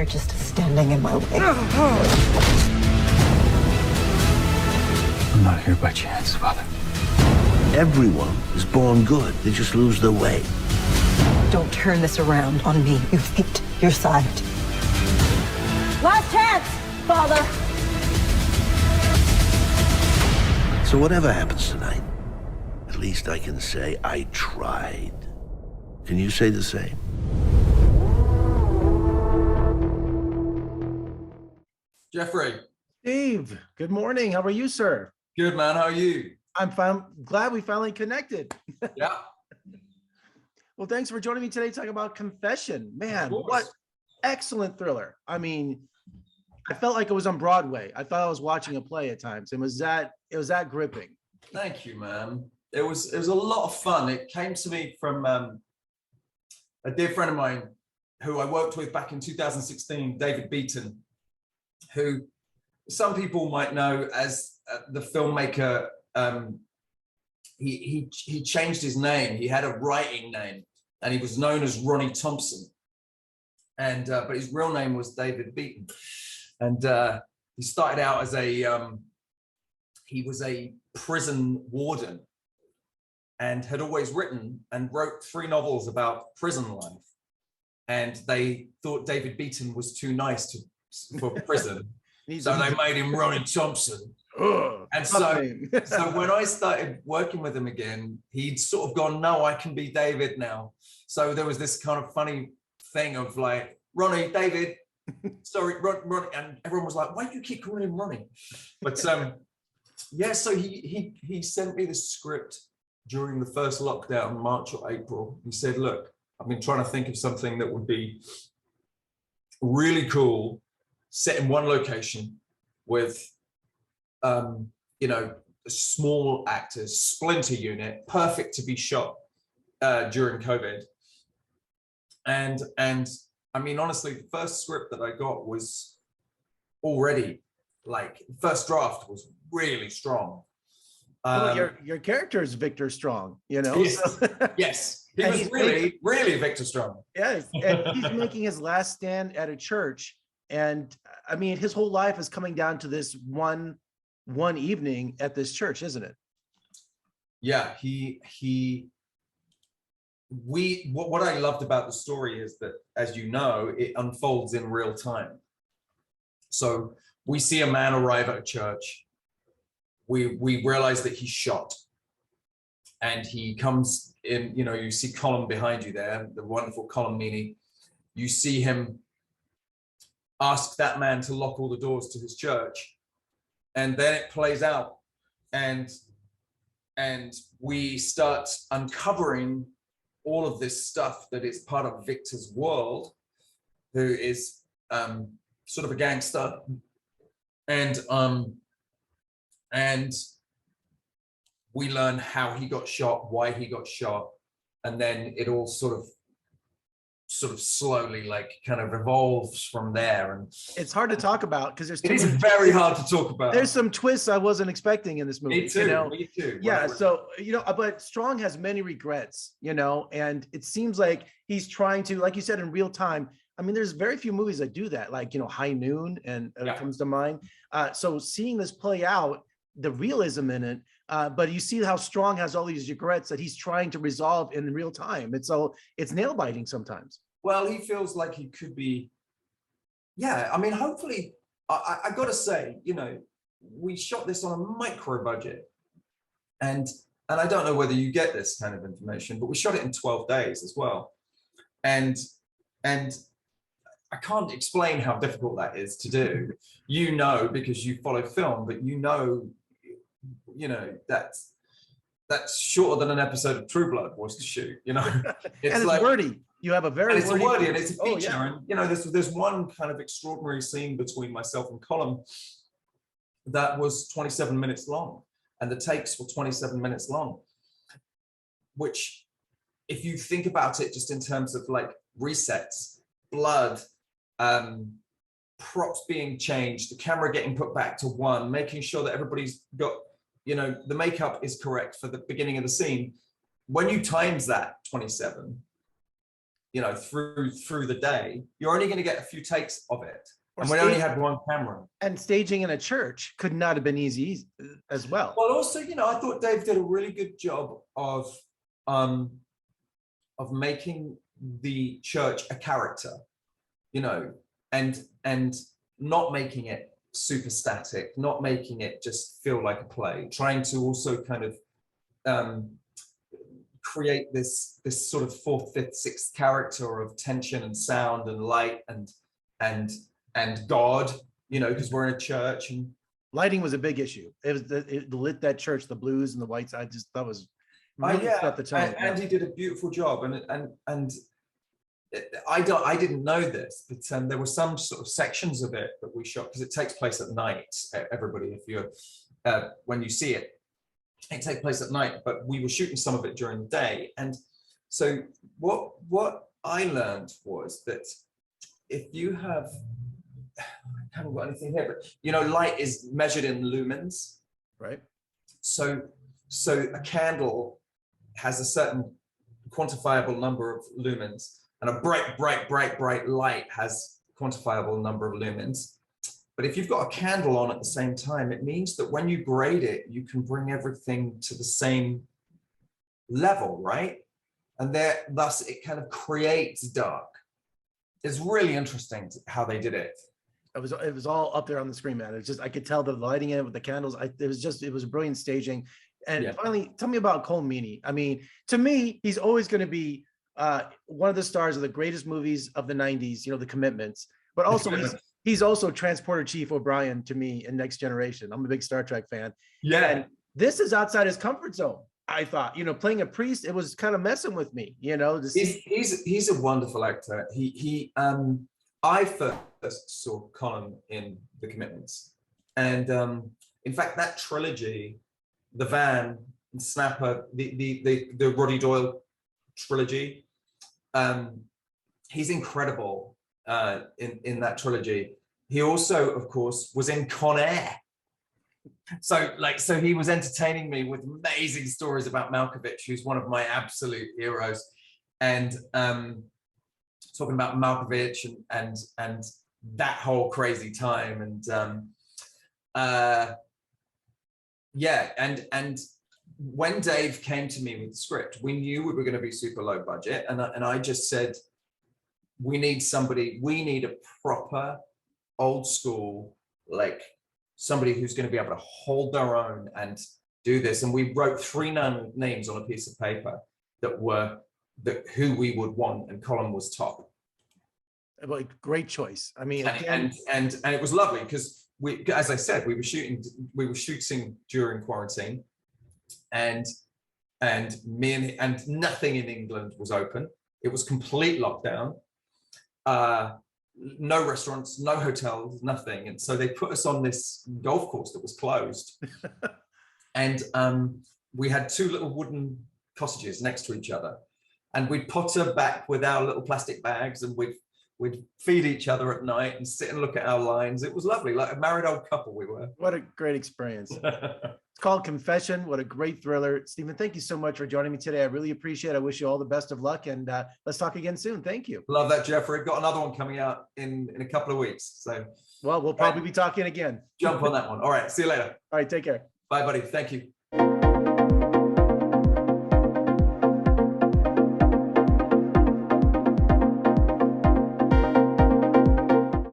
you're just standing in my way. I'm not here by chance, Father. Everyone is born good. They just lose their way. Don't turn this around on me. You've picked your side. Last chance, Father. So whatever happens tonight, at least I can say I tried. Can you say the same? Jeffrey. Steve, good morning. How are you, sir? Good, man. How are you? I'm fine. Glad we finally connected. Yeah. Well, thanks for joining me today talking about Confession. Man, what excellent thriller. I mean, I felt like it was on Broadway. I thought I was watching a play at times. It was that gripping. Thank you, man. It was a lot of fun. It came to me from a dear friend of mine who I worked with back in 2016, David Beaton, who some people might know as the filmmaker. He changed his name. He had a writing name, and he was known as Ronnie Thompson. And but his real name was David Beaton. And he started out as he was a prison warden, and had always written and wrote 3 novels about prison life. And they thought David Beaton was too nice for prison, so they made him Ronnie Thompson. And so when I started working with him again, he'd sort of gone, no, I can be David now. So there was this kind of funny thing of like, Ronnie, David, sorry, Ronnie, and everyone was like, why do you keep calling him Ronnie? But yeah, so he sent me the script during the first lockdown, March or April. He said, look, I've been trying to think of something that would be really cool, set in one location with you know, small actors, splinter unit, perfect to be shot during COVID. And I mean, honestly, the first script that I got was already like, first draft was really strong. Well, your character is Victor Strong, you know? Yes, yes. He was really Victor Strong. Yes, and he's making his last stand at a church. And I mean, his whole life is coming down to this one evening at this church, isn't it? Yeah, what I loved about the story is that, as you know, it unfolds in real time. So we see a man arrive at a church. We realize that he's shot, and he comes in, you know, you see Colin behind you there, the wonderful Colin Meaney. You see him ask that man to lock all the doors to his church. And then it plays out, and we start uncovering all of this stuff that is part of Victor's world, who is sort of a gangster, and we learn how he got shot, why he got shot, and then it all sort of slowly like kind of evolves from there. And it's hard to talk about because it is very hard to talk about. There's some twists I wasn't expecting in this movie. Me too, you know? me too. Yeah, so, you know, but Strong has many regrets, you know, and it seems like he's trying to, like you said, in real time. I mean, there's very few movies that do that, like, you know, High Noon and comes to mind. So seeing this play out, the realism in it, but you see how Strong has all these regrets that he's trying to resolve in real time. It's nail biting sometimes. Well, he feels like he could be, yeah. I mean, hopefully, I got to say, you know, we shot this on a micro budget, and I don't know whether you get this kind of information, but we shot it in 12 days as well, and I can't explain how difficult that is to do. You know, because you follow film, but you know that's shorter than an episode of True Blood was to shoot. You know, it's like wordy. You have a very wordy, and it's a feature. And you know, there's one kind of extraordinary scene between myself and Colin that was 27 minutes long, and the takes were 27 minutes long. Which, if you think about it, just in terms of like resets, blood, props being changed, the camera getting put back to 1, making sure that everybody's got, you know, the makeup is correct for the beginning of the scene. When you times that 27, you know, through the day, you're only going to get a few takes of it. Or And we only had one camera. And staging in a church could not have been easy as well. Well, also, you know, I thought Dave did a really good job of making the church a character, you know, and not making it super static, not making it just feel like a play, trying to also kind of create this sort of fourth, fifth, sixth character of tension and sound and light and God, you know, because we're in a church. And lighting was a big issue. It lit that church, the blues and the whites. I just, that was really set the tone. And he did a beautiful job. And I didn't know this, but there were some sort of sections of it that we shot, because it takes place at night. Everybody, if you're when you see it, it takes place at night, but we were shooting some of it during the day. And so what I learned was that if you have, I haven't got anything here, but you know, light is measured in lumens, right? So a candle has a certain quantifiable number of lumens, and a bright light has a quantifiable number of lumens. But if you've got a candle on at the same time, it means that when you grade it, you can bring everything to the same level, right? And thus it kind of creates dark. It's really interesting how they did it. It was all up there on the screen, man. It's just, I could tell the lighting in it with the candles. It was brilliant staging. And finally, tell me about Cole Meany. I mean, to me, he's always going to be one of the stars of the greatest movies of the 90s, you know, The Commitments, but also he's also Transporter Chief O'Brien to me in Next Generation. I'm a big Star Trek fan. Yeah. And this is outside his comfort zone. I thought, you know, playing a priest, it was kind of messing with me, you know. He's a wonderful actor. I first saw Colin in The Commitments, and in fact, that trilogy, The Van, Snapper, the Roddy Doyle trilogy, he's incredible in that trilogy. He also, of course, was in Con Air. So he was entertaining me with amazing stories about Malkovich, who's one of my absolute heroes, and talking about Malkovich and that whole crazy time. And and when Dave came to me with the script, we knew we were going to be super low budget, and I just said, we need a proper old school, like somebody who's going to be able to hold their own and do this. And we wrote 3 names on a piece of paper that who we would want, and Colin was top. Well, great choice. I mean, and it was lovely because as I said, we were shooting during quarantine, and nothing in England was open. It was complete lockdown. No restaurants, no hotels, nothing. And so they put us on this golf course that was closed. And we had 2 little wooden cottages next to each other. And we'd potter back with our little plastic bags, and we'd feed each other at night and sit and look at our lines. It was lovely, like a married old couple we were. What a great experience. It's called Confession. What a great thriller. Stephen, thank you so much for joining me today. I really appreciate it. I wish you all the best of luck, and let's talk again soon. Thank you. Love that, Jeffrey. Got another one coming out in a couple of weeks. So, well, we'll probably be talking again. Jump on that one. All right. See you later. All right. Take care. Bye, buddy. Thank you.